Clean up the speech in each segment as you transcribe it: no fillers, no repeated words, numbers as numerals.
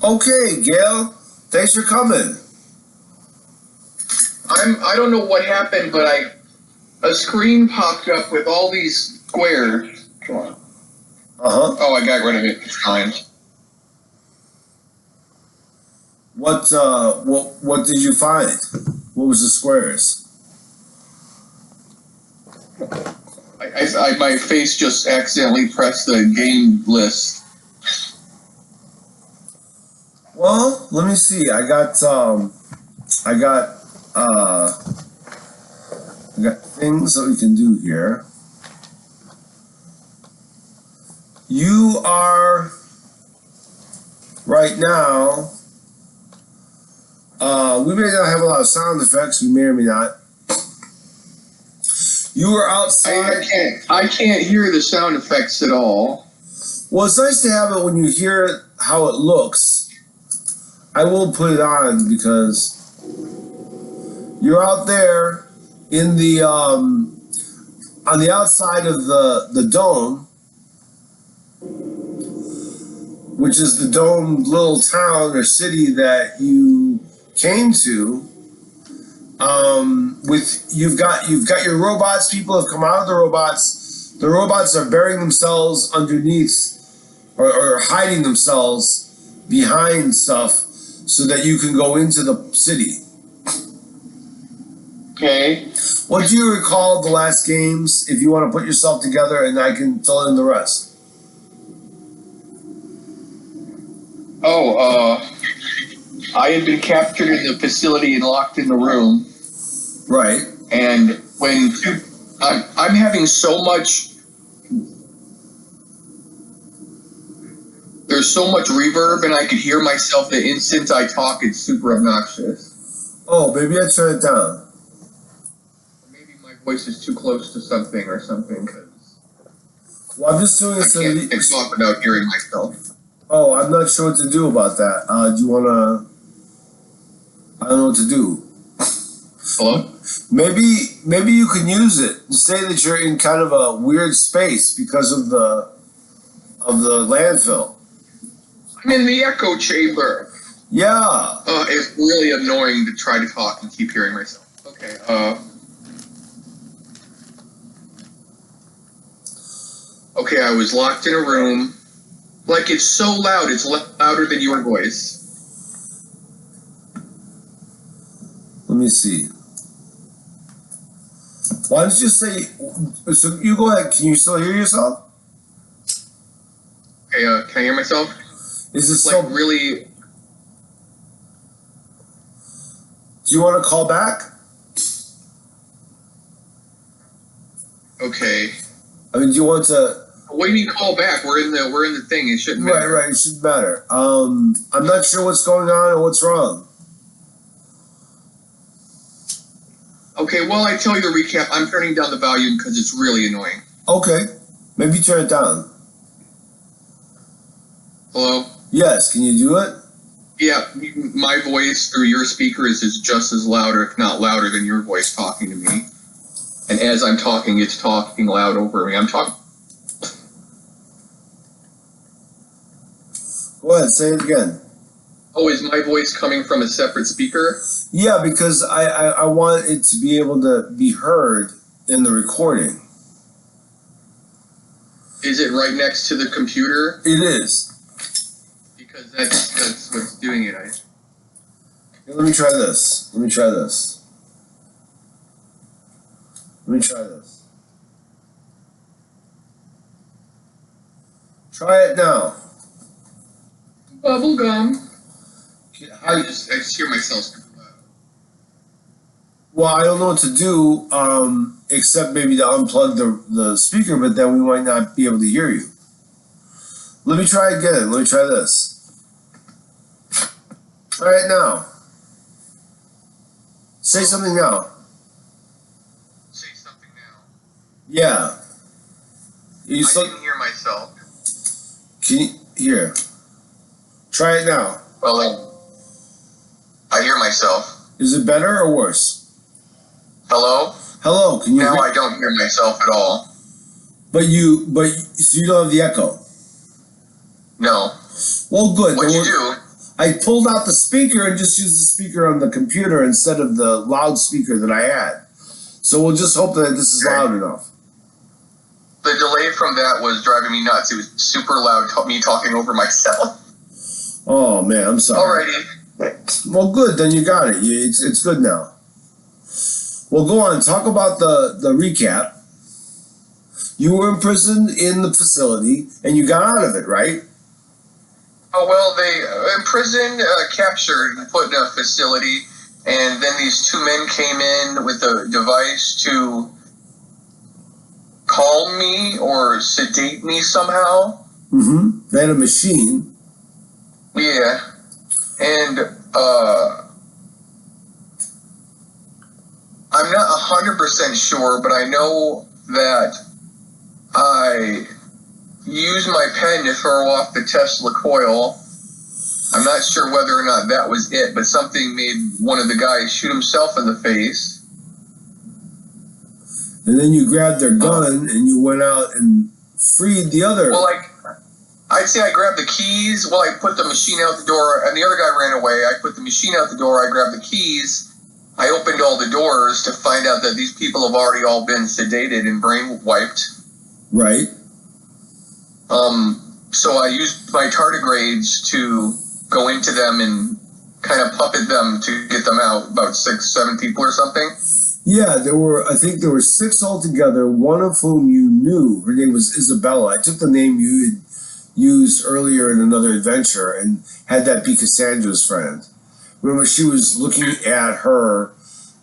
Okay, Gail. Thanks for coming. I don't know what happened, but a screen popped up with all these squares. Come on. Oh, I got rid of it. It's fine. What did you find? What was the squares? My face just accidentally pressed the game list. Well, let me see. I got things that we can do here. You are right now. We may not have a lot of sound effects. We may or may not. You were outside. I can't hear the sound effects at all. Well, it's nice to have it when you hear how it looks. I will put it on because you're out there in the on the outside of the dome, which is the domed little town or city that you came to. You've got your robots. People have come out of the robots. The robots are burying themselves underneath or hiding themselves behind stuff so that you can go into the city. Okay. What do you recall the last games? If you want to put yourself together, and I can fill in the rest. I had been captured in the facility and locked in the room. Right. And when I'm having so much, there's so much reverb, and I could hear myself the instant I talk. It's super obnoxious. Oh, maybe I turn it down. Maybe my voice is too close to something or something. Well, I'm just doing it so I can't talk without hearing myself. Oh, I'm not sure what to do about that. Do you wanna? I don't know what to do. Hello? Maybe you can use it and say that you're in kind of a weird space because of the landfill. I'm in the echo chamber. Yeah. It's really annoying to try to talk and keep hearing myself. Okay. Okay, I was locked in a room. Like, it's so loud. It's louder than your voice. Let me see. Why don't you say? So you go ahead. Can you still hear yourself? Okay. Can I hear myself? Is this like really? Do you want to call back? Okay. I mean, do you want to? What do you mean call back? We're in the thing. It shouldn't matter. Right. It shouldn't matter. I'm not sure what's going on or what's wrong. Okay, well, I tell you the recap. I'm turning down the volume because it's really annoying. Okay. Maybe turn it down. Hello? Yes, can you do it? Yeah, my voice through your speakers is just as loud, or if not louder, than your voice talking to me. And as I'm talking, it's talking loud over me. I'm talking... Go ahead, say it again. Oh, is my voice coming from a separate speaker? Yeah, because I want it to be able to be heard in the recording. Is it right next to the computer? It is. Because that's what's doing it. Here, let me try this. Let me try this. Try it now. Bubble gum. I just hear myself. Well, I don't know what to do, except maybe to unplug the speaker, but then we might not be able to hear you. Let me try again. Let me try this. Try it now. Say something now. Say something now. Yeah. I can hear myself. Can you hear? Try it now. Well, I hear myself. Is it better or worse? Hello? Hello, can you now hear? I don't hear myself at all. So you don't have the echo? No. Well, good. What'd you do? I pulled out the speaker and just used the speaker on the computer instead of the loudspeaker that I had. So we'll just hope that this is loud enough. The delay from that was driving me nuts. It was super loud, me talking over myself. Oh, man, I'm sorry. Alrighty. Well, good. Then you got it. It's good now. Well, go on. Talk about the recap. You were imprisoned in the facility, and you got out of it, right? Oh, well, they imprisoned, captured, and put in a facility, and then these two men came in with a device to calm me or sedate me somehow. Mm-hmm. They had a machine. Yeah. And I'm not 100% sure, but I know that I used my pen to throw off the Tesla coil. I'm not sure whether or not that was it, but something made one of the guys shoot himself in the face. And then you grabbed their gun and you went out and freed the other. Well, I'd say I grabbed the keys. Well, I put the machine out the door, and the other guy ran away. I put the machine out the door. I grabbed the keys. I opened all the doors to find out that these people have already all been sedated and brain wiped. Right. So I used my tardigrades to go into them and kind of puppet them to get them out, about 6, 7 people or something. Yeah, I think there were 6 altogether, one of whom you knew. Her name was Isabella. I took the name you had used earlier in another adventure and had that be Cassandra's friend. Remember, she was looking at her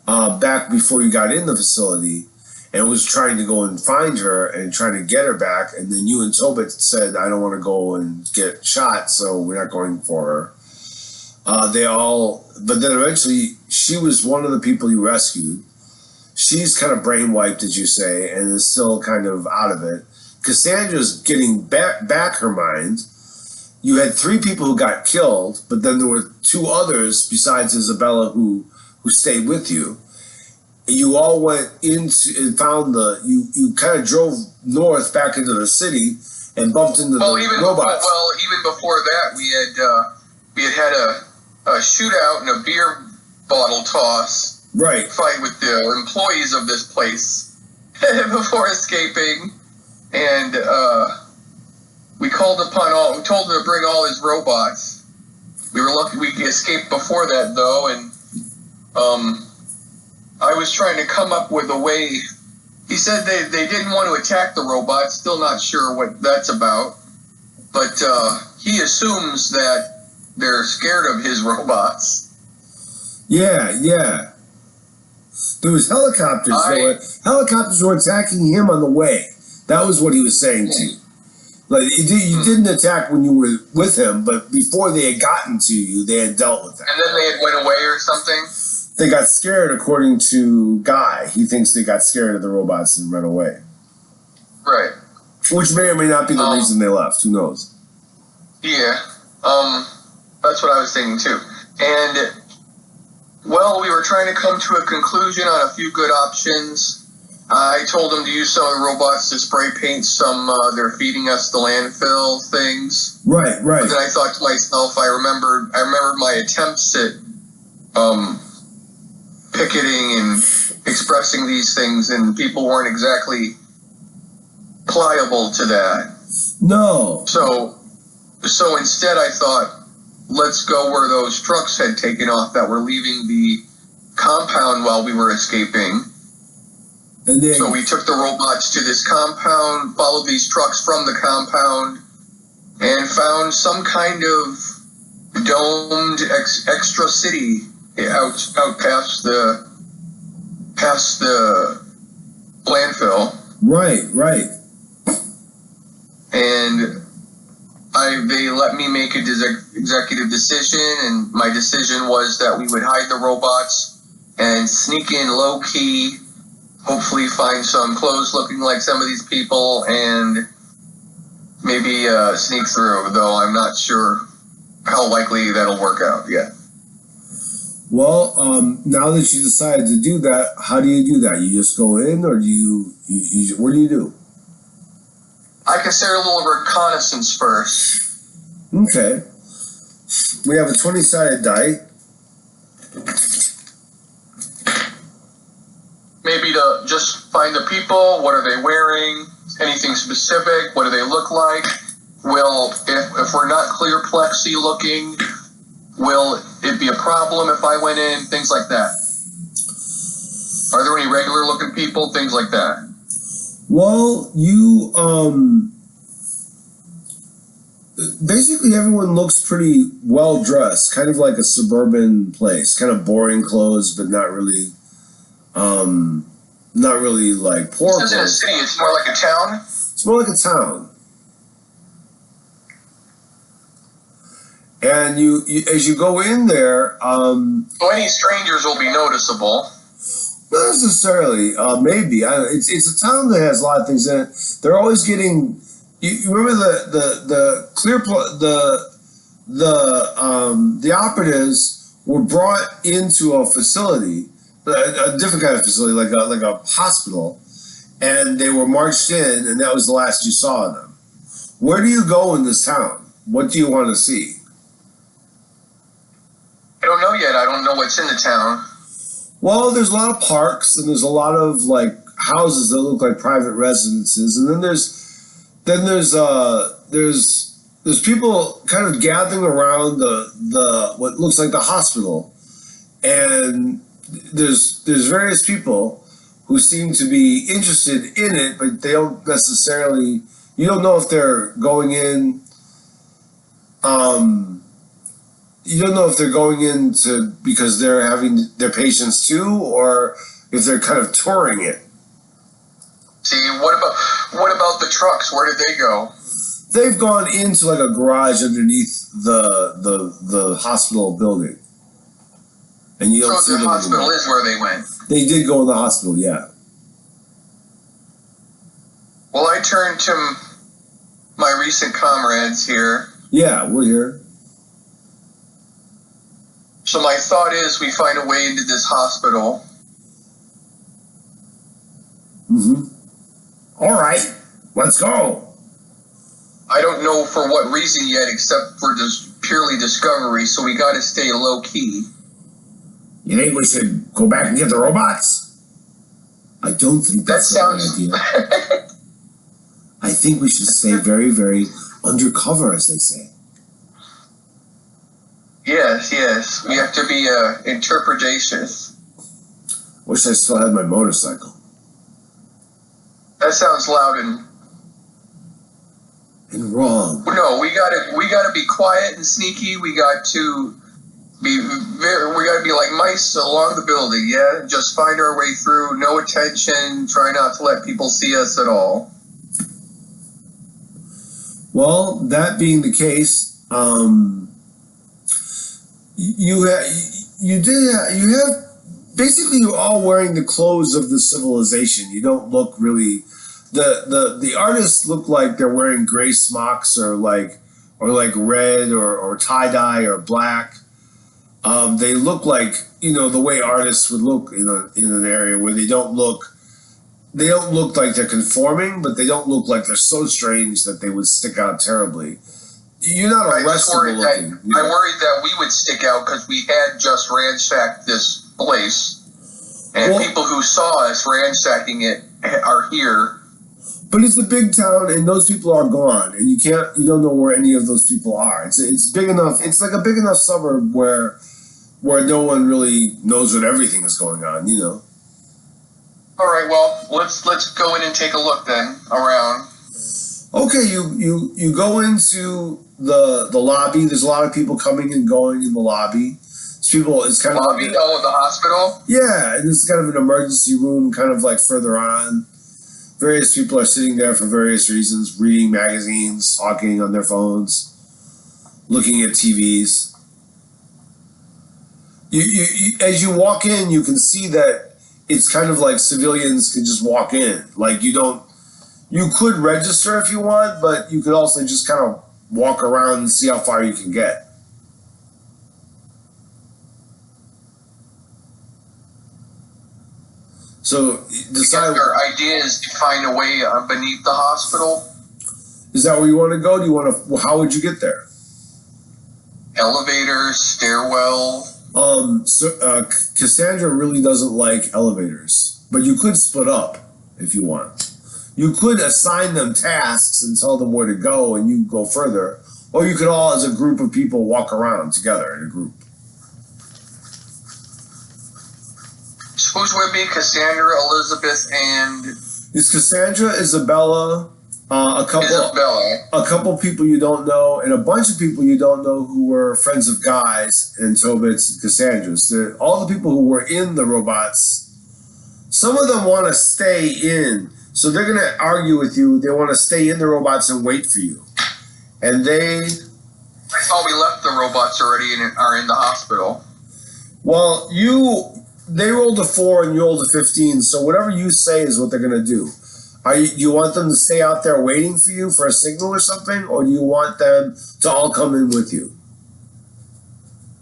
back before you got in the facility and was trying to go and find her and trying to get her back. And then you and Tobit said, I don't want to go and get shot, so we're not going for her. But then eventually she was one of the people you rescued. She's kind of brain wiped, as you say, and is still kind of out of it. Cassandra's getting back her mind. You had 3 people who got killed, but then there were 2 others besides Isabella who stayed with you. You all went into and found you kind of drove north back into the city and bumped into the robots. Even before that, we had a shootout and a beer bottle toss. Right. Fight with the employees of this place before escaping, and we told him to bring all his robots. We were lucky we escaped before that, though, and I was trying to come up with a way. He said they didn't want to attack the robots. Still not sure what that's about, but he assumes that they're scared of his robots. Yeah. There was helicopters. Helicopters were attacking him on the way. That was what he was saying to you. Like you didn't attack when you were with him, but before they had gotten to you, they had dealt with that. And then they had went away or something? They got scared, according to Guy. He thinks they got scared of the robots and ran away. Right. Which may or may not be the reason they left. Who knows? Yeah. That's what I was thinking too. And well, we were trying to come to a conclusion on a few good options. I told them to use some of the robots to spray paint some, they're feeding us the landfill things. Right. But then I thought to myself, I remembered my attempts at picketing and expressing these things, and people weren't exactly pliable to that. No. So instead I thought, let's go where those trucks had taken off that were leaving the compound while we were escaping. So we took the robots to this compound, followed these trucks from the compound, and found some kind of domed extra city out past the landfill. Right. And they let me make an executive decision, and my decision was that we would hide the robots and sneak in low-key, hopefully find some clothes looking like some of these people, and maybe sneak through, though I'm not sure how likely that'll work out yet. Well, now that you decided to do that, how do you do that? You just go in, or do you what do you do? I consider a little reconnaissance first. Okay. We have a 20-sided die. Maybe to just find the people. What are they wearing? Anything specific? What do they look like? If we're not clear plexi looking, will it be a problem if I went in? Things like that. Are there any regular looking people? Things like that. Well, basically everyone looks pretty well dressed, kind of like a suburban place, kind of boring clothes, but not really like poor This isn't a city, it's more like a town? It's more like a town. And you as you go in there, so any strangers will be noticeable. Not necessarily. Maybe. It's a town that has a lot of things in it. They're always getting. You remember the operatives were brought into a facility, a different kind of facility, like a hospital, and they were marched in, and that was the last you saw of them. Where do you go in this town? What do you want to see? I don't know yet. I don't know what's in the town. Well, there's a lot of parks, and there's a lot of like houses that look like private residences, and then there's people kind of gathering around the what looks like the hospital, and there's various people who seem to be interested in it, but they don't necessarily. You don't know if they're going in. You don't know if they're going in because they're having their patients too, or if they're kind of touring it. See, what about the trucks? Where did they go? They've gone into like a garage underneath the hospital building, and you don't see them. So the hospital is where they went. They did go in the hospital, yeah. Well, I turned to my recent comrades here. Yeah, we're here. So my thought is we find a way into this hospital. Mm-hmm. All right, let's go. I don't know for what reason yet, except for just purely discovery, so we gotta stay low key. You think we should go back and get the robots? I don't think that's a good idea. I think we should stay very, very undercover, as they say. Yes. We have to be interpretatious. Wish I still had my motorcycle. That sounds loud and wrong. No, we gotta be quiet and sneaky. We got to be like mice along the building. Yeah, just find our way through. No attention. Try not to let people see us at all. Well, that being the case, you have basically you're all wearing the clothes of the civilization. You don't look really. The artists look like they're wearing gray smocks or like red or tie-dye or black. They look like, the way artists would look in an area where they don't look like they're conforming, but they don't look like they're so strange that they would stick out terribly. You're not arrestable looking. I worried that we would stick out because we had just ransacked this place, and people who saw us ransacking it are here. But it's a big town, and those people are gone, and you don't know where any of those people are. It's big enough. It's like a big enough suburb where no one really knows what everything is going on. All right. Well, let's go in and take a look then around. Okay, you go into the lobby. There's a lot of people coming and going in the lobby. It's kind of lobby. The hospital. Yeah, and this is kind of an emergency room, kind of like further on. Various people are sitting there for various reasons, reading magazines, talking on their phones, looking at TVs. You as you walk in, you can see that it's kind of like civilians can just walk in. Like you could register if you want, but you could also just kind of walk around and see how far you can get. So decide. Our idea is to find a way beneath the hospital. Is that where you want to go? How would you get there? elevators, stairwell. Cassandra really doesn't like elevators, but you could split up if you want. You could assign them tasks and tell them where to go, and you go further, or you could all, as a group of people, walk around together in a group. Who's with me? Cassandra, Elizabeth, and it's Cassandra, Isabella, a couple people you don't know, and a bunch of people you don't know who were friends of Guy's and Tobit's and Cassandra's. All the people who were in the robots, some of them want to stay in, so they're going to argue with you. They want to stay in the robots and wait for you. And they... I thought we left the robots already and are in the hospital. Well, they rolled a 4 and you rolled a 15, so whatever you say is what they're going to do. Do you want them to stay out there waiting for you for a signal or something, or do you want them to all come in with you?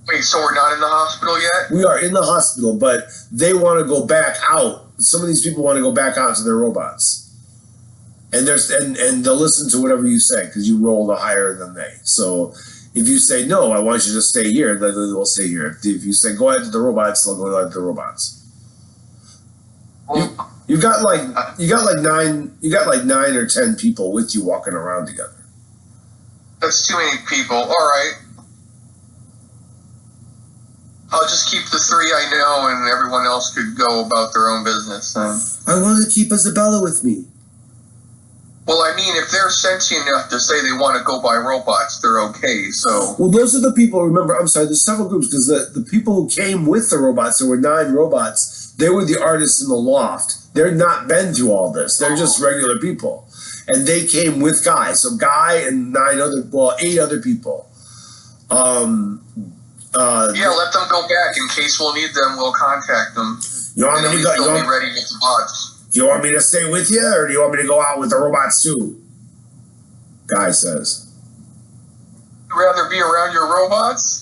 Wait, so we're not in the hospital yet? We are in the hospital, but they want to go back out. Some of these people want to go back out to their robots. And they'll listen to whatever you say because you rolled a higher than they. So if you say, no, I want you to stay here, then they'll stay here. If you say, go ahead to the robots, they'll go ahead to the robots. You got like 9 or 10 people with you walking around together. That's too many people. All right. I'll just keep the 3 I know, and everyone else could go about their own business then. I want to keep Isabella with me. Well, I mean, if they're sentient enough to say they want to go by robots, they're okay, so... Well, those are the people, remember, I'm sorry, there's several groups, because the people who came with the robots, there were 9 robots, they were the artists in the loft. They're not been through all this. They're just regular people. And they came with Guy. So Guy and 8 other people. Let them go back. In case we'll need them, we'll contact them. You want me to go? They'll be ready with the bots. Do you want me to stay with you, or do you want me to go out with the robots too? Guy says. You'd rather be around your robots?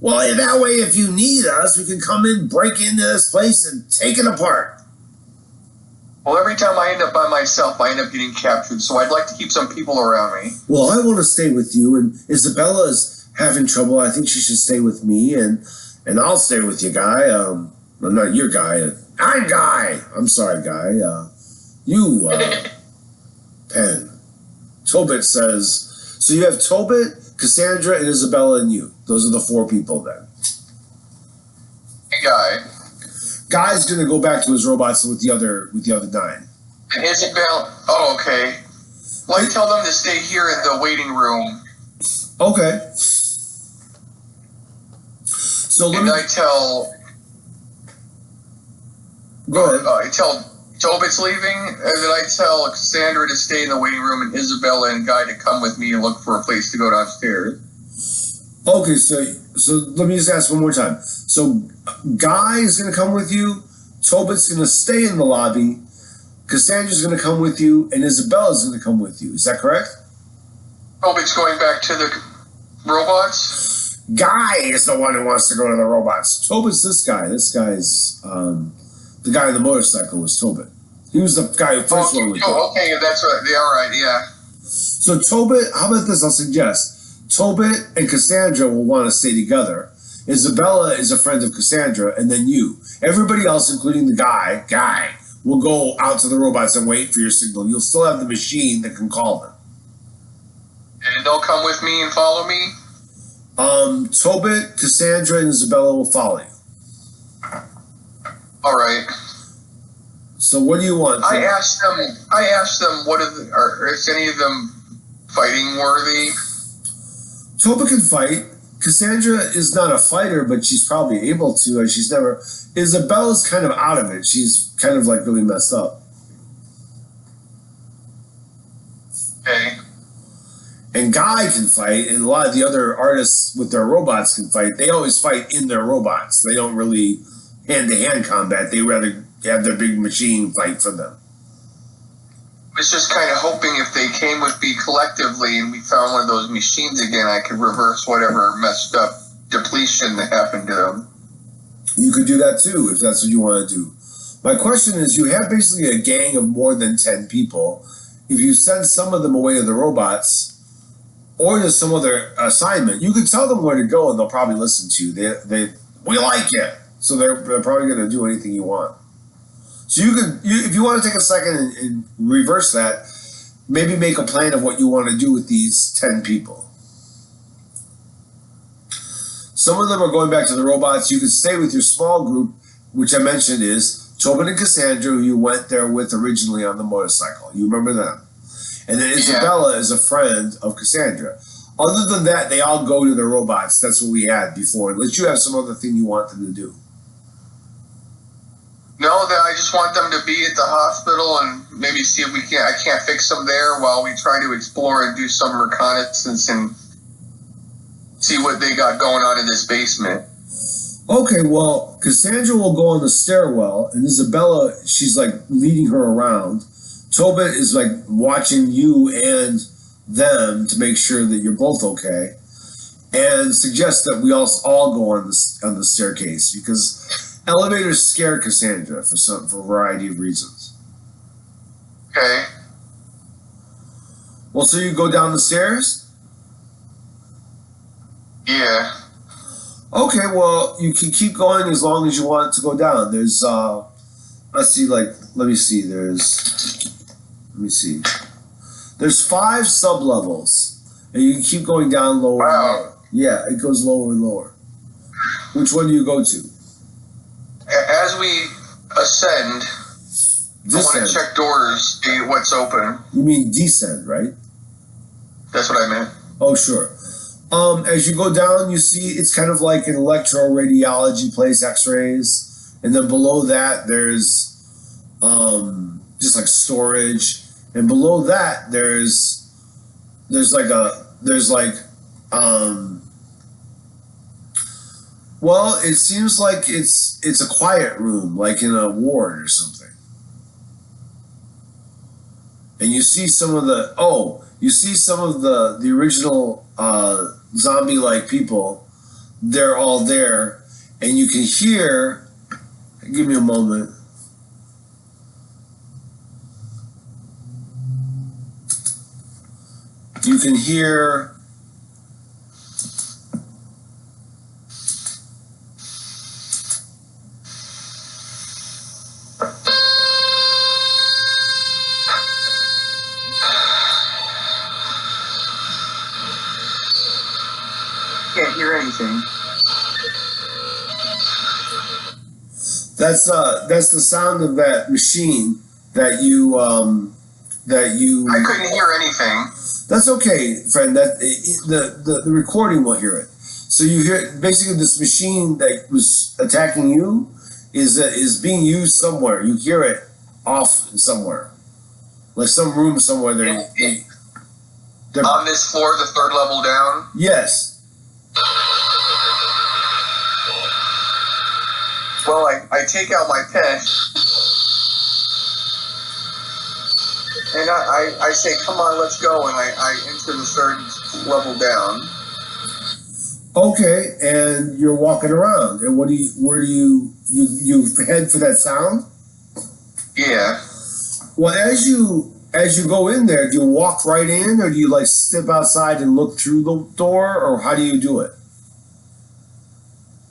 Well, that way, if you need us, we can come in, break into this place, and take it apart. Well, every time I end up by myself, I end up getting captured, so I'd like to keep some people around me. Well, I want to stay with you, and Isabella's having trouble. I think she should stay with me, and I'll stay with you, Guy. I'm not your Guy. I'm Guy. I'm sorry, Guy. Pen. Tobit says, so you have Tobit, Cassandra, and Isabella, and you. Those are the 4 people then. Hey, Guy. Guy's gonna go back to his robots with the other 9. And Isabel. Oh, okay. Well, I tell them to stay here in the waiting room. Okay. So I tell. Go ahead. I tell Tobit's leaving, and then I tell Cassandra to stay in the waiting room, and Isabella and Guy to come with me and look for a place to go downstairs. Okay, so let me just ask one more time. So Guy is going to come with you, Tobit's going to stay in the lobby, Cassandra's going to come with you, and Isabella's going to come with you. Is that correct? Tobit's going back to the robots? Guy is the one who wants to go to the robots. Tobit's this guy. This guy's, the guy on the motorcycle was Tobit. He was the guy who first went with Tobit. Okay, that's right. Yeah, all right, yeah. So Tobit, how about this? I'll suggest. Tobit and Cassandra will want to stay together. Isabella is a friend of Cassandra, and then you. Everybody else, including the Guy, will go out to the robots and wait for your signal. You'll still have the machine that can call them. And they'll come with me and follow me? Tobit, Cassandra, and Isabella will follow you. All right. So what do you want? I asked them is any of them fighting worthy? Tobit can fight. Cassandra is not a fighter, but she's probably able to. Isabella's kind of out of it. She's kind of like really messed up. Okay. And Guy can fight, and a lot of the other artists with their robots can fight. They always fight in their robots. They don't really hand-to-hand combat. They rather have their big machine fight for them. I was just kind of hoping if they came with me collectively and we found one of those machines again, I could reverse whatever messed up depletion that happened to them. You could do that too, if that's what you want to do. My question is, you have basically a gang of more than 10 people. If you send some of them away to the robots, or there's some other assignment, you can tell them where to go and they'll probably listen to you. We like it. So they're probably going to do anything you want. So if you want to take a second and reverse that, maybe make a plan of what you want to do with these 10 people. Some of them are going back to the robots. You can stay with your small group, which I mentioned is Tobit and Cassandra, who you went there with originally on the motorcycle. You remember them. And then Isabella is a friend of Cassandra. Other than that, they all go to their robots. That's what we had before. Unless you have some other thing you want them to do. No, I just want them to be at the hospital and maybe see if I can't fix them there while we try to explore and do some reconnaissance and see what they got going on in this basement. Okay, well, Cassandra will go on the stairwell, and Isabella, she's like leading her around. Tobit is like watching you and them to make sure that you're both okay, and suggests that we all go on the staircase because elevators scare Cassandra for a variety of reasons. Okay. Well, so you go down the stairs? Yeah. Okay, well, you can keep going as long as you want to go down. There's, let me see, There's 5 sub-levels, and you can keep going down lower and lower. Yeah, it goes lower and lower. Which one do you go to? As we ascend, I want to check doors, see what's open. You mean descend, right? That's what I meant. Oh, sure. As you go down, you see it's kind of like an electroradiology place, x-rays. And then below that, there's just like storage. And below that, well, it seems like it's a quiet room, like in a ward or something. And you see some of the original zombie-like people. They're all there, and you can hear. Give me a moment. You can hear. Can't hear anything. That's the sound of that machine that you. I couldn't hear anything. That's okay, friend. The recording will hear it. So you hear basically this machine that was attacking you is being used somewhere. You hear it off somewhere, like some room somewhere. They're on this floor, the 3rd level down. Yes. Well, I take out my pen, and I say, come on, let's go, and I enter the 3rd level down. Okay, and you're walking around, and where do you head for that sound? Yeah. Well, as you go in there, do you walk right in, or do you like step outside and look through the door, or how do you do it?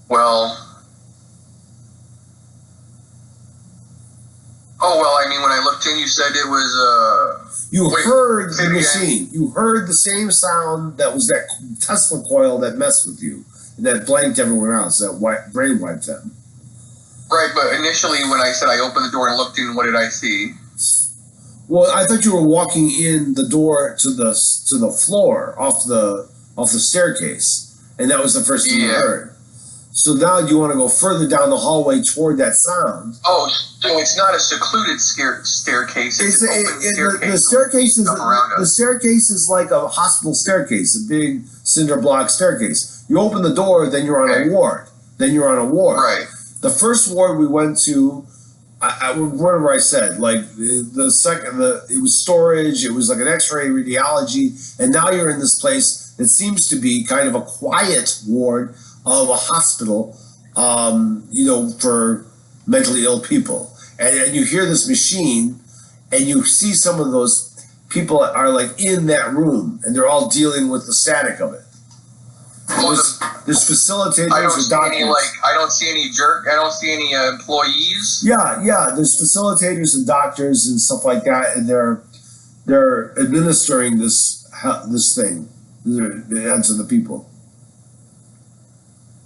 Well, when I looked in, you said it was You heard the machine. You heard the same sound that was that Tesla coil that messed with you, that blanked everyone else, that brainwiped them. Right, but initially when I said I opened the door and looked in, what did I see? Well, I thought you were walking in the door to the floor off the staircase, and that was the first thing you heard. So now you want to go further down the hallway toward that sound. Oh, so it's not a secluded staircase. It's an open staircase. The staircase is like a hospital staircase, a big cinder block staircase. You open the door, then you're on a ward. Right. The first ward we went to, whatever I said, like the second, it was storage. It was like an X-ray radiology, and now you're in this place that seems to be kind of a quiet ward of a hospital, for mentally ill people. And you hear this machine, and you see some of those people are like in that room, and they're all dealing with the static of it. There's facilitators. I don't see any I don't see any employees. Yeah. There's facilitators and doctors and stuff like that, and they're administering this thing. They're answering the people.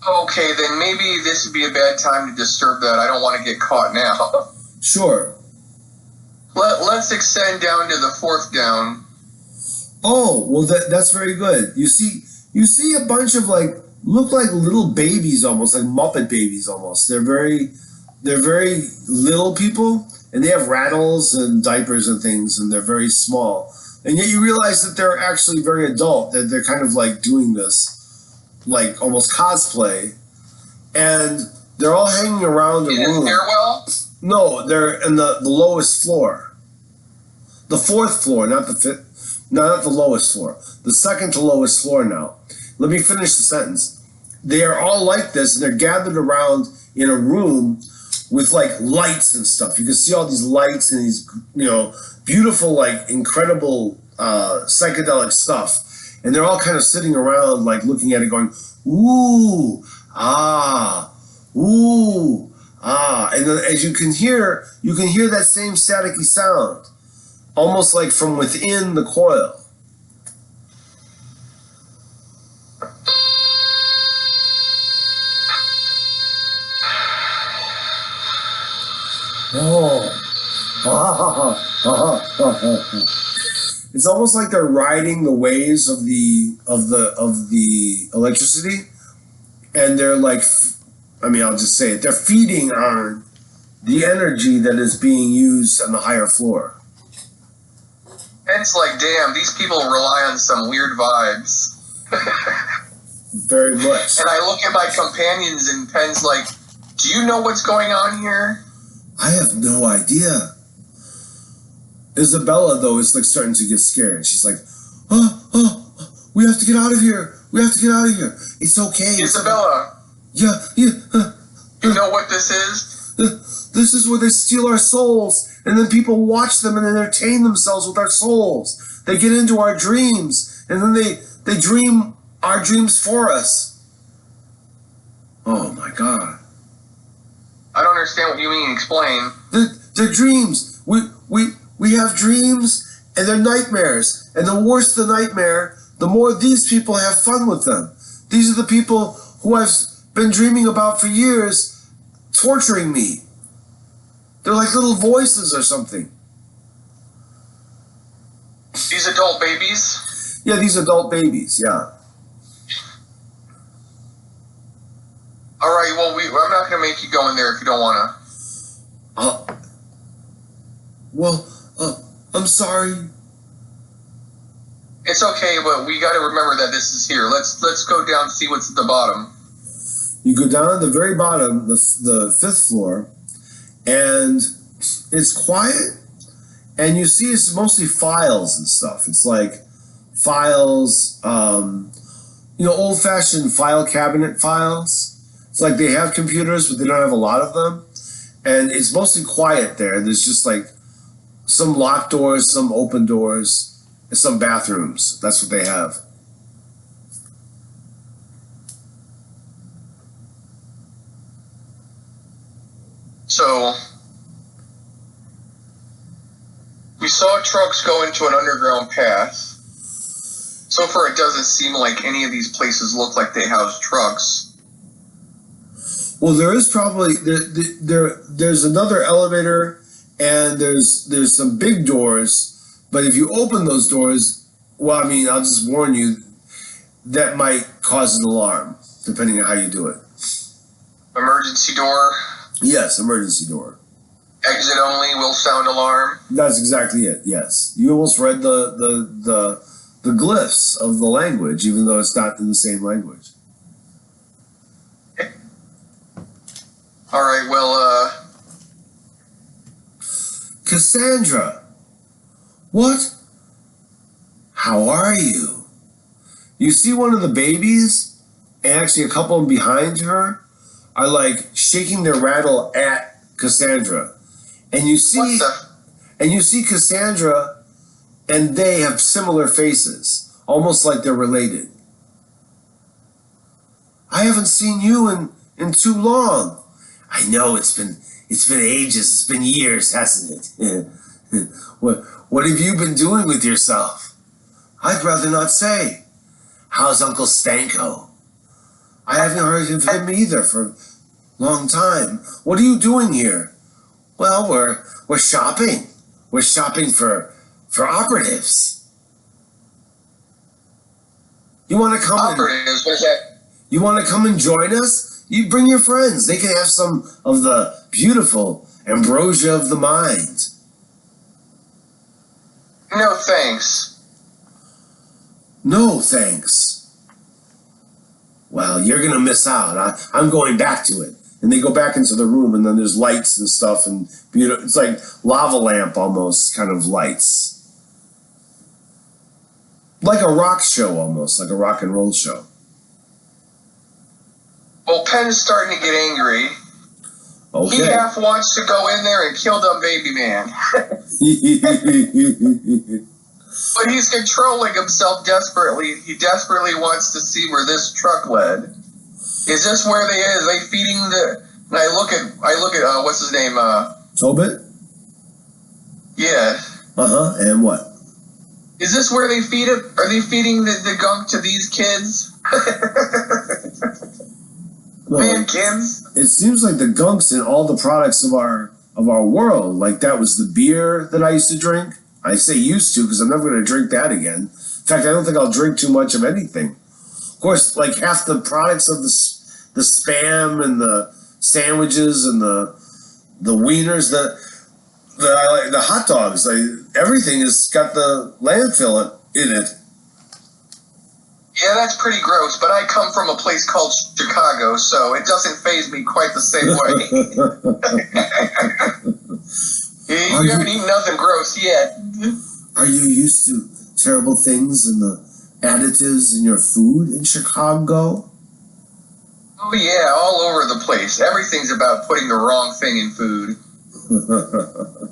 Okay, then maybe this would be a bad time to disturb that. I don't want to get caught now. Sure. Let's extend down to the fourth down. Oh, well, that's very good. You see a bunch of look like little babies almost, like Muppet babies almost. They're very little people, and they have rattles and diapers and things, and they're very small. And yet you realize that they're actually very adult, that they're kind of like doing this, like almost cosplay. And they're all hanging around the room. In a stairwell? No, they're in the lowest floor. The fourth floor, not the fifth. No, not the lowest floor. The second to lowest floor now. Let me finish the sentence. They are all like this, and they're gathered around in a room with like lights and stuff. You can see all these lights and these, beautiful, like incredible psychedelic stuff. And they're all kind of sitting around, like looking at it going, ooh, ah, ooh, ah. And then as you can hear that same staticky sound, almost like from within the coil. Oh, it's almost like they're riding the waves of the electricity, and they're like, I'll just say it, they're feeding on the energy that is being used on the higher floor. It's like, damn, these people rely on some weird vibes. Very much. And I look at my companions, and Penn's like, do you know what's going on here? I have no idea. Isabella, though, is like starting to get scared. She's like, oh, we have to get out of here. We have to get out of here. It's okay. Isabella. Yeah. You know what this is? This is where they steal our souls, and then people watch them and entertain themselves with our souls. They get into our dreams, and then they dream our dreams for us. Oh, my God. I don't understand what you mean. Explain. They're dreams. We have dreams, and they're nightmares. And the worse the nightmare, the more these people have fun with them. These are the people who I've been dreaming about for years, torturing me. They're like little voices or something. These adult babies? Yeah, these adult babies, yeah. All right, well, I'm not going to make you go in there if you don't want to. I'm sorry. It's okay, but we got to remember that this is here. Let's go down and see what's at the bottom. You go down at the very bottom, the fifth floor, and it's quiet, and you see it's mostly files and stuff. It's like files, old-fashioned file cabinet files. It's like they have computers, but they don't have a lot of them. And it's mostly quiet there. There's just like some locked doors, some open doors, and some bathrooms. That's what they have. So, we saw trucks go into an underground path. So far, it doesn't seem like any of these places look like they house trucks. Well, there is probably there's another elevator, and there's some big doors. But if you open those doors, I'll just warn you, that might cause an alarm, depending on how you do it. Emergency door? Yes, emergency door. Exit only will sound alarm? That's exactly it, yes. You almost read the glyphs of the language, even though it's not in the same language. All right, well, Cassandra! What? How are you? You see one of the babies, and actually a couple of them behind her, are like shaking their rattle at Cassandra. And you see Cassandra and they have similar faces, almost like they're related. I haven't seen you in too long. I know it's been ages, it's been years, hasn't it? What have you been doing with yourself? I'd rather not say. How's Uncle Stanko? I haven't heard of him either for a long time. What are you doing here? Well, we're shopping. We're shopping for operatives. You want to come? Operatives? What is that? You want to come and join us? You bring your friends. They can have some of the beautiful ambrosia of the mind. No thanks. No thanks. Well, you're going to miss out. I'm going back to it. And they go back into the room, and then there's lights and stuff, and beautiful. It's like lava lamp almost, kind of lights. Like a rock show almost, like a rock and roll show. Well, Penn's starting to get angry. Okay. He half wants to go in there and kill the baby man. But he's controlling himself desperately. He desperately wants to see where this truck led. Is this where they is? Are they feeding the... And I look at what's his name? Tobit? Yeah. Uh-huh, and what? Is this where they feed it? Are they feeding the gunk to these kids? Man, kids. It seems like the gunk's in all the products of our world. Like that was the beer that I used to drink. I say used to because I'm never going to drink that again. In fact, I don't think I'll drink too much of anything. Of course, like half the products of the Spam and the sandwiches and the wieners, the hot dogs, everything has got the landfill in it. Yeah, that's pretty gross, but I come from a place called Chicago, so it doesn't faze me quite the same way. You haven't eaten nothing gross yet. Are you used to terrible things and the additives in your food in Chicago? Oh yeah, all over the place. Everything's about putting the wrong thing in food.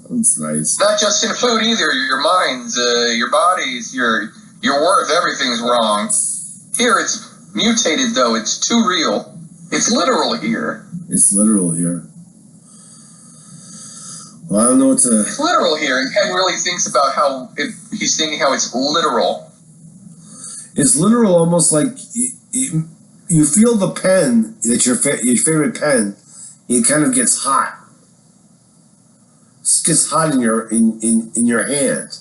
That's nice. Not just in food either. Your minds, your bodies, your worth, everything's wrong. Here it's mutated though. It's too real. It's literal here. It's literal here. Well, I don't know what to... It's literal here, and Ken really thinks about he's thinking how it's literal. It's literal, almost like you feel the pen, that your favorite pen, it kind of gets hot. It gets hot in your hand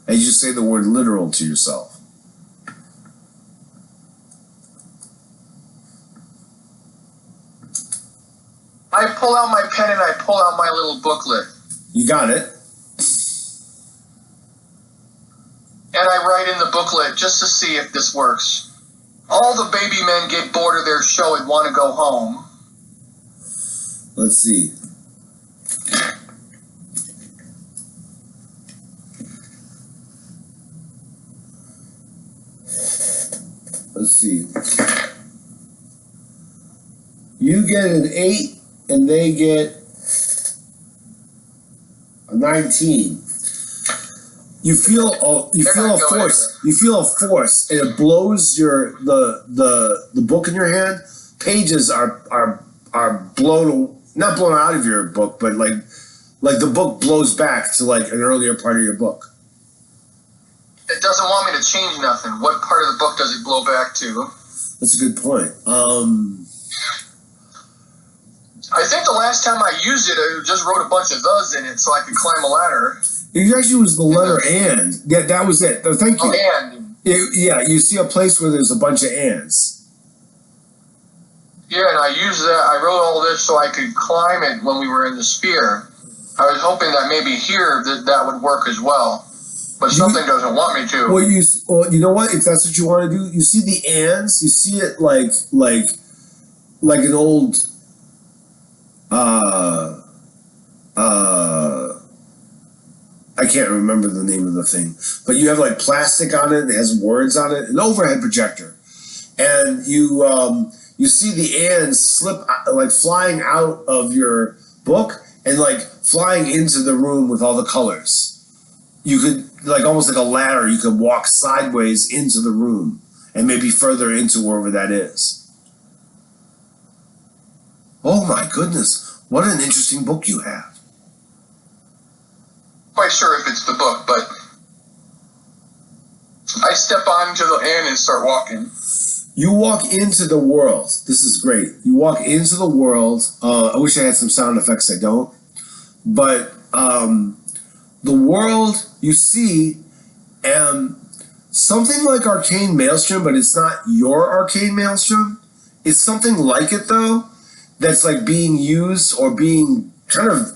as you say the word literal to yourself. I pull out my pen and I pull out my little booklet. You got it. And I write in the booklet just to see if this works. All the baby men get bored of their show and want to go home. Let's see. Let's see. You get an 8 and they get a 19. You feel a force. You feel a force, and it blows the book in your hand. Pages are blown, not blown out of your book, but like the book blows back to like an earlier part of your book. It doesn't want me to change nothing. What part of the book does it blow back to? That's a good point. I think the last time I used it, I just wrote a bunch of thes in it so I could climb a ladder. It actually was the letter and. Yeah, that was it. Thank you. Oh, and. Yeah, you see a place where there's a bunch of ands. Yeah, and I used that. I wrote all this so I could climb it when we were in the sphere. I was hoping that maybe here that would work as well. But something doesn't want me to. Well, you know what? If that's what you want to do, you see the ands. You see it like an old. I can't remember the name of the thing, but you have like plastic on it. It has words on it, an overhead projector, and you see the ands slip like flying out of your book and like flying into the room with all the colors. you could, like almost like a ladder, you could walk sideways into the room and maybe further into wherever that is. Oh my goodness, what an interesting book you have. Quite sure if it's the book, but I step onto the end and start walking. You walk into the world. This is great. You walk into the world. I wish I had some sound effects. I don't. But the world you see, something like Arcane Maelstrom, but it's not your Arcane Maelstrom. It's something like it, though, that's like being used or being kind of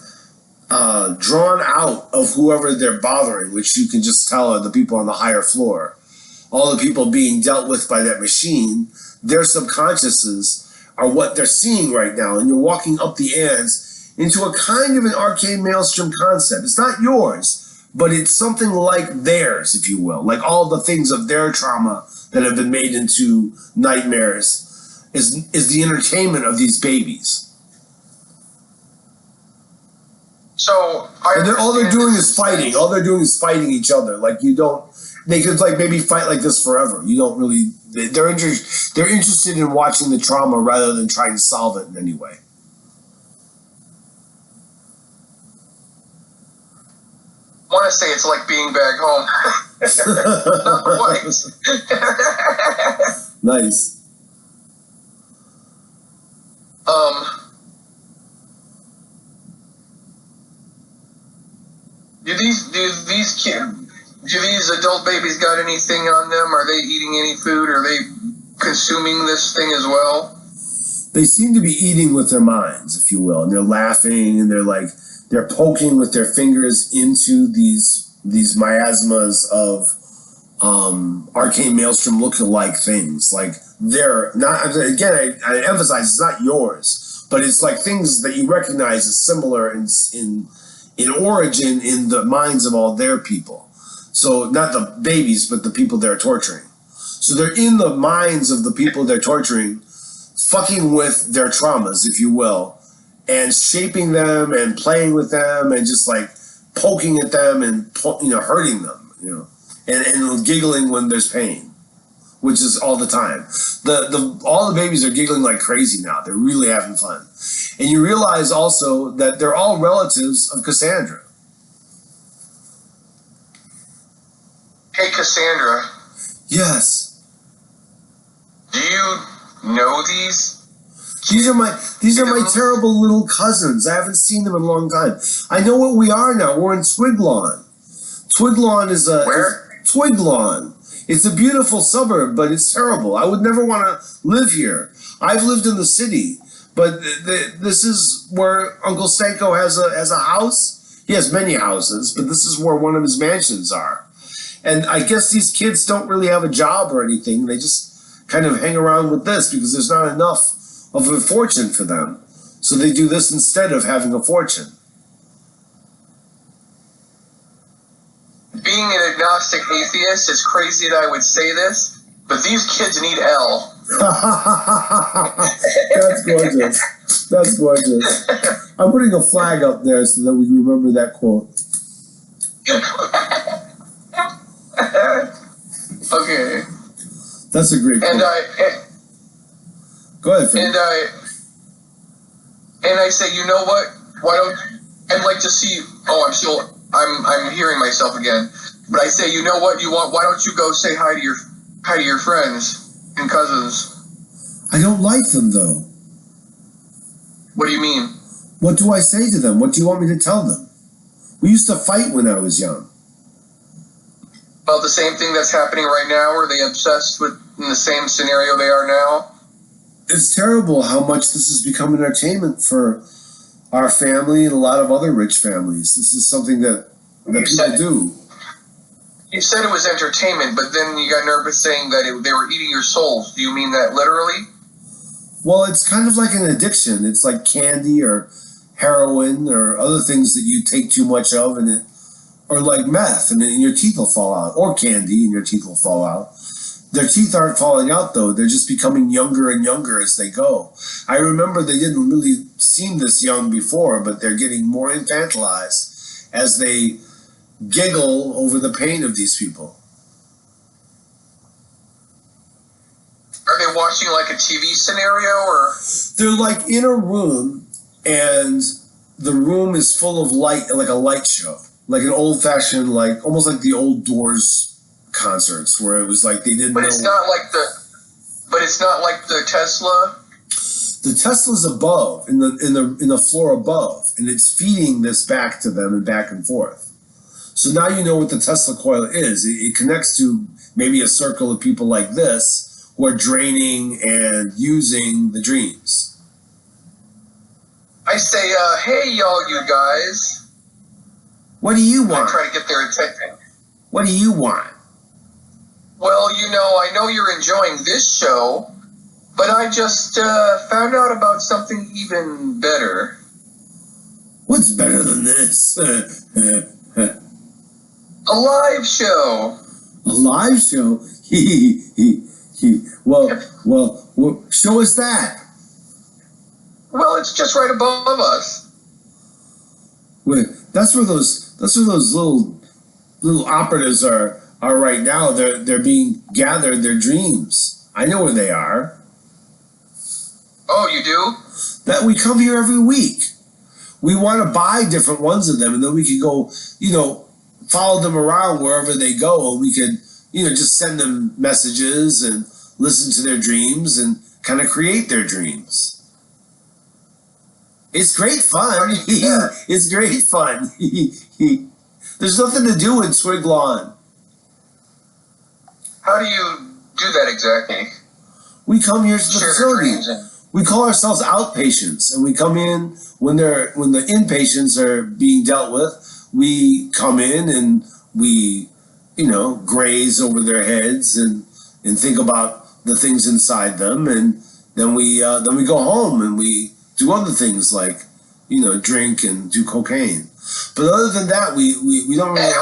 drawn out of whoever they're bothering, which you can just tell are the people on the higher floor. All the people being dealt with by that machine, their subconsciouses are what they're seeing right now. And you're walking up the ends into a kind of an Arcane Maelstrom concept. It's not yours, but it's something like theirs, if you will. Like all the things of their trauma that have been made into nightmares is the entertainment of these babies. So all they're doing is fighting. All they're doing is fighting each other. Like they could like maybe fight like this forever. You don't really. They're interested in watching the trauma rather than trying to solve it in any way. I want to say it's like being back home. Not quite. Nice. Do these adult babies got anything on them? Are they eating any food? Are they consuming this thing as well? They seem to be eating with their minds, if you will, and they're laughing and they're poking with their fingers into these miasmas of Arcane Maelstrom look-alike things. Like they're not. Again, I emphasize it's not yours, but it's like things that you recognize as similar in origin in the minds of all their people. So not the babies, but the people they're torturing. So they're in the minds of the people they're torturing, fucking with their traumas, if you will, and shaping them and playing with them and just like poking at them and hurting them, and giggling when there's pain, which is all the time. All the babies are giggling like crazy now. They're really having fun. And you realize also that they're all relatives of Cassandra. Hey, Cassandra. Yes. Do you know these? These are my terrible little cousins. I haven't seen them in a long time. I know what we are now. We're in Twiglawn. Twiglawn is where? Twiglawn. It's a beautiful suburb, but it's terrible. I would never want to live here. I've lived in the city, but this is where Uncle Stanko has a house. He has many houses, but this is where one of his mansions are. And I guess these kids don't really have a job or anything. They just kind of hang around with this because there's not enough of a fortune for them. So they do this instead of having a fortune. Being an agnostic atheist, it's crazy that I would say this, but these kids need L. That's gorgeous. That's gorgeous. I'm putting a flag up there so that we remember that quote. Okay. That's a great quote. Go ahead, Frank. And I say, you know what? Why don't I'd like to see? Oh, I'm hearing myself again. But I say, you know what you want? Why don't you go say hi to your friends and cousins? I don't like them though. What do you mean? What do I say to them? What do you want me to tell them? We used to fight when I was young. About the same thing that's happening right now? Are they obsessed with in the same scenario they are now? It's terrible how much this has become entertainment for our family and a lot of other rich families. This is something that people do. You said it was entertainment, but then you got nervous saying that they were eating your souls. Do you mean that literally? Well, it's kind of like an addiction. It's like candy or heroin or other things that you take too much of, or like meth, and then your teeth will fall out, or candy and your teeth will fall out. Their teeth aren't falling out, though. They're just becoming younger and younger as they go. I remember they didn't really seem this young before, but they're getting more infantilized as they giggle over the pain of these people. Are they watching like a TV scenario, or? They're like in a room, and the room is full of light, like a light show, like an old-fashioned, like almost like the old Doors concerts, where it was like they didn't. But it's not like the Tesla. The Tesla's above, in the floor above, and it's feeding this back to them and back and forth. So now you know what the Tesla coil is. It connects to maybe a circle of people like this who are draining and using the dreams. I say, hey, y'all, you guys. What do you want? I try to get their attention. What do you want? Well, I know you're enjoying this show, but I just found out about something even better. What's better than this? A live show. A live show? Well, show us that. Well, it's just right above us. Wait, that's where those little operatives are right now. They're being gathered. Their dreams. I know where they are. Oh, you do? That we come here every week. We want to buy different ones of them, and then we can go, follow them around wherever they go, and we could, just send them messages and listen to their dreams and kind of create their dreams. It's great fun. It's great fun. There's nothing to do in Swig Lawn. How do you do that exactly? We come here to the facility. We call ourselves outpatients, and we come in when the inpatients are being dealt with. We come in and we, graze over their heads and think about the things inside them, and then we go home and we do other things like, drink and do cocaine. But other than that, we don't really.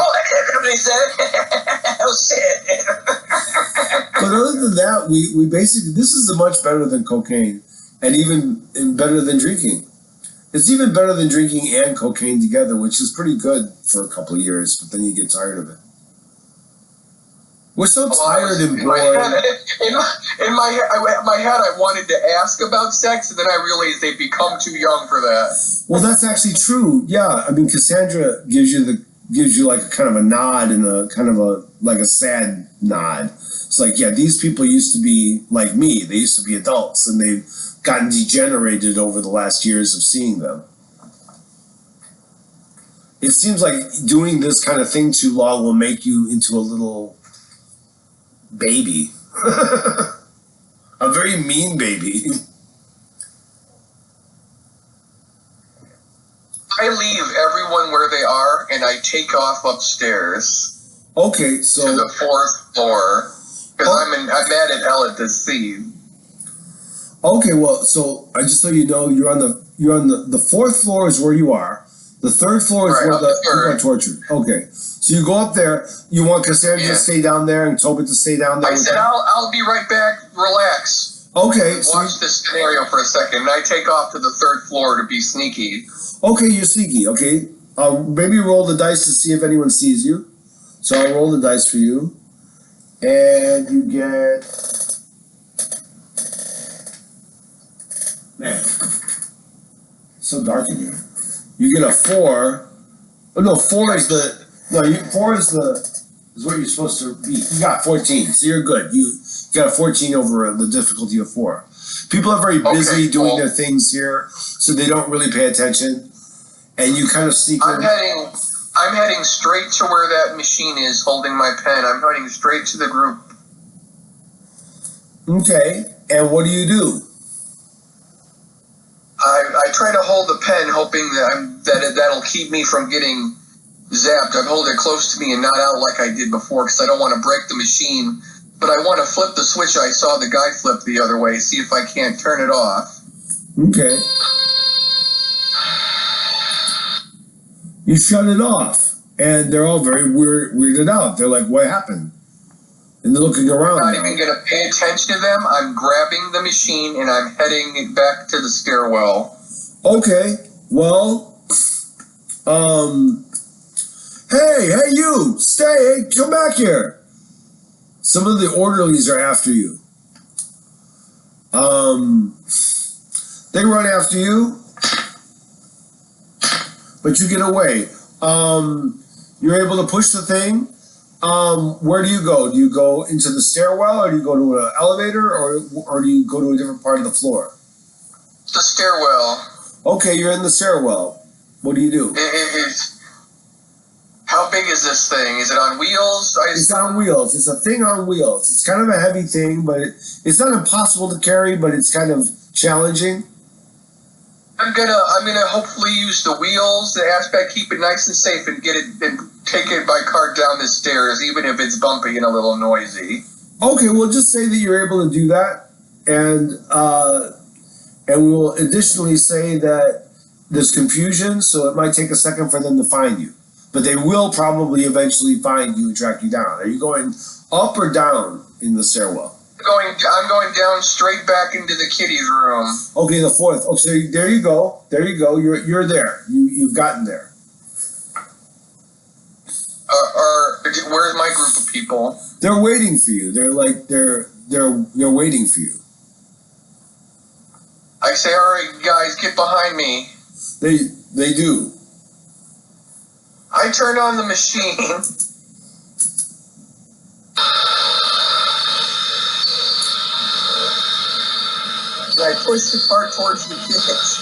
Oh shit! But other than that, we basically, this is much better than cocaine, and even better than drinking. It's even better than drinking and cocaine together, which is pretty good for a couple of years, but then you get tired of it. We're so tired and bored. In my head, I wanted to ask about sex, and then I realized they've become too young for that. Well, that's actually true. Yeah, I mean, Cassandra gives you like a kind of a nod and a kind of a sad nod. It's like, yeah, these people used to be like me. They used to be adults, and they've gotten degenerated over the last years of seeing them. It seems like doing this kind of thing too long will make you into a little baby. A very mean baby. I leave everyone where they are, and I take off upstairs. Okay, so to the 4th floor, because I'm at an L at this scene. Okay, well, so just so you know, you're on the 4th floor is where you are. The 3rd floor is where you are tortured. Okay, so you go up there. You want Cassandra to stay down there and Tobit to stay down there. I said I'll be right back. Relax. Okay. Watch this scenario for a second, and I take off to the 3rd floor to be sneaky. Okay, you're sneaky. Okay, maybe roll the dice to see if anyone sees you. So I'll roll the dice for you, and you get. Man, so dark in here. You get a 4. Oh no, 4 is the 4 is what you're supposed to be. You got 14, so you're good. You got a 14 over the difficulty of 4. People are very busy doing their things here, so they don't really pay attention. And you kind of sneak in. I'm heading straight to where that machine is holding my pen. I'm heading straight to the group. Okay, and what do? I try to hold the pen, hoping that that'll keep me from getting zapped. I hold it close to me and not out like I did before, because I don't want to break the machine. But I want to flip the switch I saw the guy flip the other way, see if I can't turn it off. Okay. You shut it off, and they're all very weirded out. They're like, what happened? And they're looking around. I'm not even going to pay attention to them. I'm grabbing the machine, and I'm heading back to the stairwell. Okay, well, Hey, you, stay, hey, come back here. Some of the orderlies are after you. They run after you, but you get away. You're able to push the thing. Where do you go? Do you go into the stairwell, or do you go to an elevator, or do you go to a different part of the floor? The stairwell. Okay, you're in the stairwell. What do you do? How big is this thing? Is it on wheels? It's on wheels. It's a thing on wheels. It's kind of a heavy thing, but it's not impossible to carry, but it's kind of challenging. I'm gonna hopefully use the wheels, the aspect, keep it nice and safe, and get it and take it by cart down the stairs, even if it's bumpy and a little noisy. Okay, well, just say that you're able to do that, and we will additionally say that there's confusion, so it might take a second for them to find you, but they will probably eventually find you and track you down. Are you going up or down in the stairwell? I'm going down straight back into the kiddies' room. Okay, the fourth. Okay, so there you go. There you go. You're there. You've gotten there. Where's my group of people? They're waiting for you. They're waiting for you. I say, all right, guys, get behind me. They do. I turn on the machine. I push the cart towards the kids.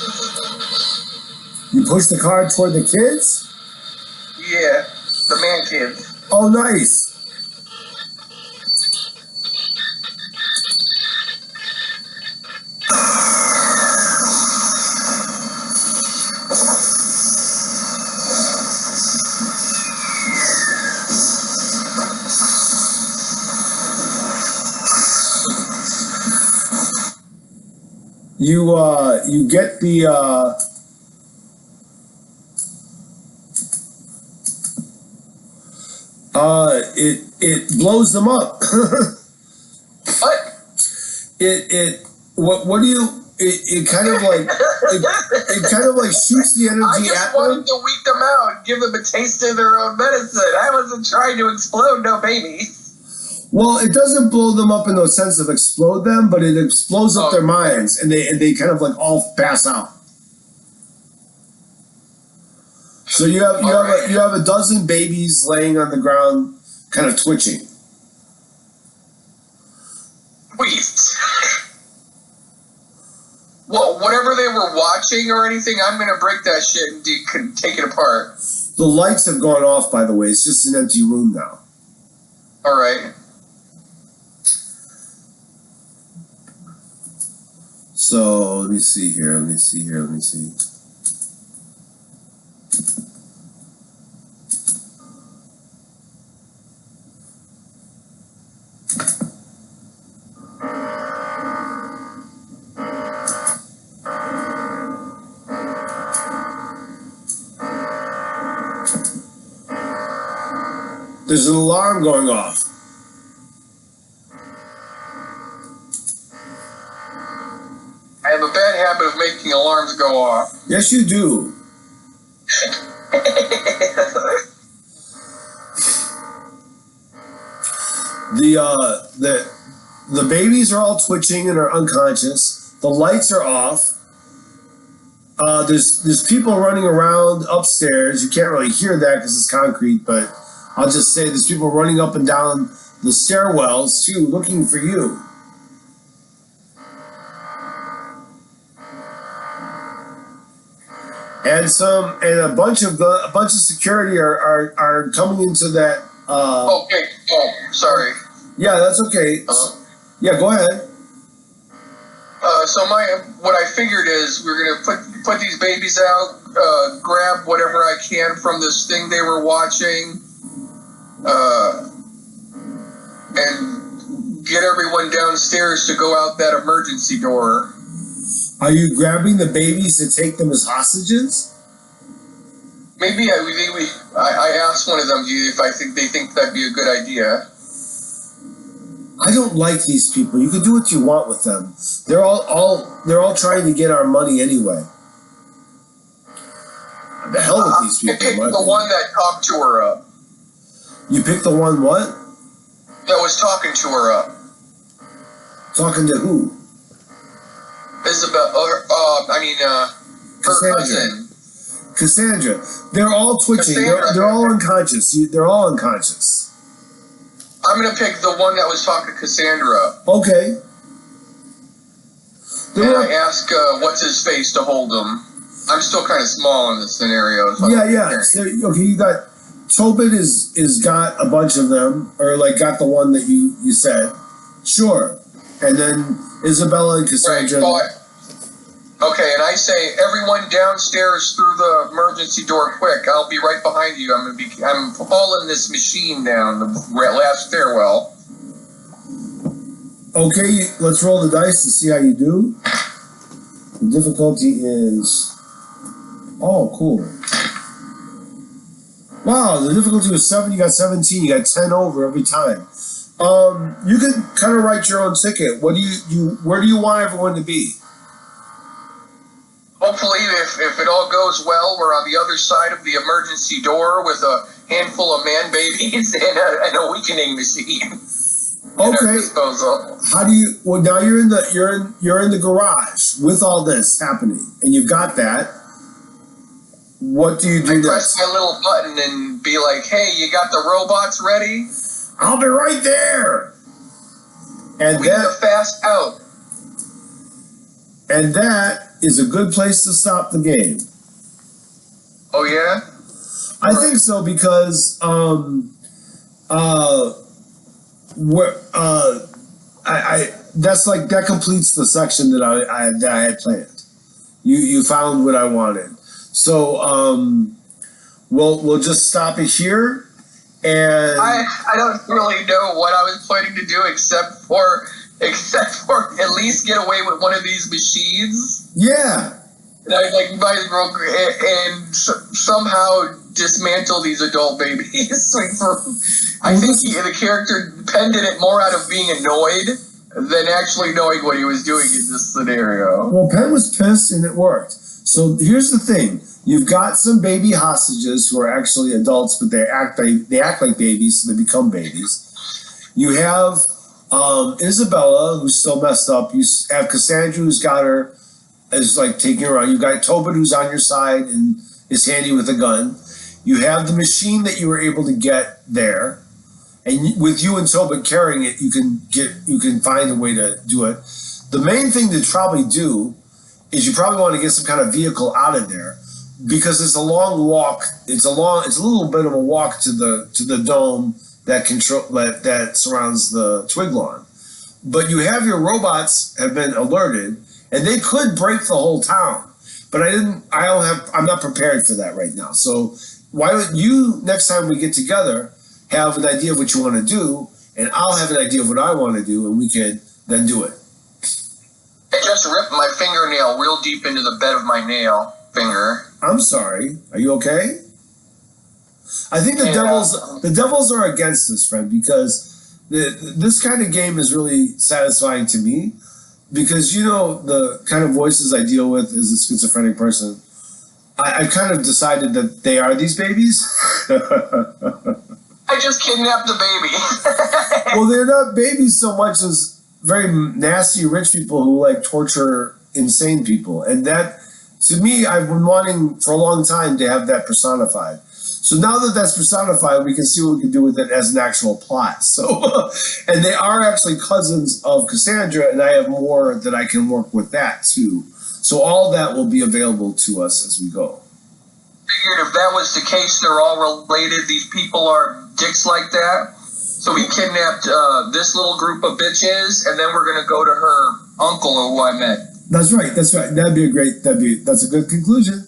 You push the cart toward the kids? Yeah, the man kids. Oh, nice. You get the it blows them up. What do you it kind of like it kind of like shoots the energy I just wanted to weed them out, give them a taste of their own medicine. I wasn't trying to explode no babies. Well, it doesn't blow them up in the sense of explode them, but it explodes up their minds, and they kind of like all pass out. So you have a dozen babies laying on the ground, kind of twitching. Wait. Well, whatever they were watching or anything, I'm gonna break that shit and take it apart. The lights have gone off, by the way. It's just an empty room now. All right. So let me see here. There's an alarm going off. I have a bad habit of making alarms go off. Yes, you do. The babies are all twitching and are unconscious. The lights are off. There's people running around upstairs. You can't really hear that because it's concrete, but I'll just say there's people running up and down the stairwells too, looking for you. And a bunch of security are coming into that. Okay. Oh, sorry. Yeah, that's okay. Yeah, go ahead. So what I figured is we're gonna put these babies out, grab whatever I can from this thing they were watching, and get everyone downstairs to go out that emergency door. Are you grabbing the babies to take them as hostages? Maybe I asked one of them if they think that'd be a good idea. I don't like these people. You can do what you want with them. They're all trying to get our money anyway. the hell with these people. I picked the one that talked to her up. You picked the one what? That was talking to her up. Talking to who? Isabel, her cousin. Cassandra. They're all twitching. They're all unconscious. They're all unconscious. I'm going to pick the one that was talking to Cassandra. Okay. And I ask, what's his face to hold him. I'm still kind of small in this scenario. So yeah. So, okay, you got... Tobit is got a bunch of them, or like got the one that you said. Sure. And then Isabella and Cassandra. Right, okay, and I say, everyone downstairs through the emergency door quick. I'll be right behind you. I'm hauling this machine down the last stairwell. Okay, let's roll the dice to see how you do. The difficulty is... Oh, cool. Wow, the difficulty was 7, you got 17, you got 10 over every time. You can kind of write your own ticket. What do where do you want everyone to be? Hopefully, if it all goes well, we're on the other side of the emergency door with a handful of man babies and a weakening machine. Okay. How do you? Well, now you're in the garage with all this happening, and you've got that. What do you do next? Press my little button and be like, "Hey, you got the robots ready? I'll be right there." And we need a fast out. And that is a good place to stop the game. Oh yeah? I think so because that completes the section that I had planned. You found what I wanted. So we'll just stop it here, and I don't really know what I was planning to do except for at least get away with one of these machines. Yeah. And I and somehow dismantle these adult babies. I think the character depended it more out of being annoyed than actually knowing what he was doing in this scenario. Well, Penn was pissed and it worked. So here's the thing: you've got some baby hostages who are actually adults, but they act like babies, so they become babies. You have Isabella, who's still messed up. You have Cassandra, who's got her, is like taking her around. You got Tobit, who's on your side and is handy with a gun. You have the machine that you were able to get there, and with you and Tobit carrying it, you can find a way to do it. The main thing to probably do is you probably want to get some kind of vehicle out of there, because it's a long walk. It's a little bit of a walk to the dome that surrounds the twig lawn. But you have your robots have been alerted, and they could break the whole town. But I'm not prepared for that right now. So why don't you, next time we get together, have an idea of what you want to do, and I'll have an idea of what I want to do, and we can then do it. I just ripped my fingernail real deep into the bed of my nail finger. I'm sorry. Are you okay? I think the devils are against this, friend, because this kind of game is really satisfying to me, because the kind of voices I deal with as a schizophrenic person. I kind of decided that they are these babies. I just kidnapped the baby. Well, they're not babies so much as very nasty rich people who like torture insane people. And that, to me, I've been wanting for a long time to have that personified. So now that that's personified, we can see what we can do with it as an actual plot. So, and they are actually cousins of Cassandra, and I have more that I can work with that too. So all that will be available to us as we go. Figured if that was the case, they're all related. These people are dicks like that. So we kidnapped this little group of bitches, and then we're gonna go to her uncle who I met. That's right. That's a good conclusion.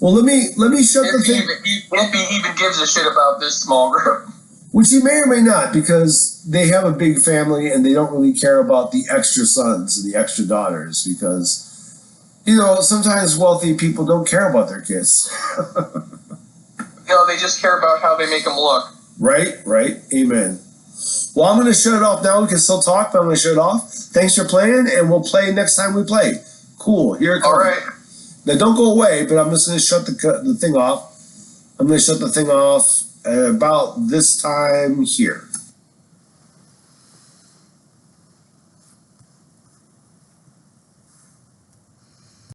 Well, let me shut the thing. If he even gives a shit about this small group. Which he may or may not, because they have a big family and they don't really care about the extra sons and the extra daughters, because, sometimes wealthy people don't care about their kids. They just care about how they make them look. Right. Amen. Well, I'm going to shut it off now. We can still talk, but I'm going to shut it off. Thanks for playing, and we'll play next time we play. Cool. Here it comes. All right. Now don't go away, but I'm just going to shut the thing off. I'm going to shut the thing off at about this time here.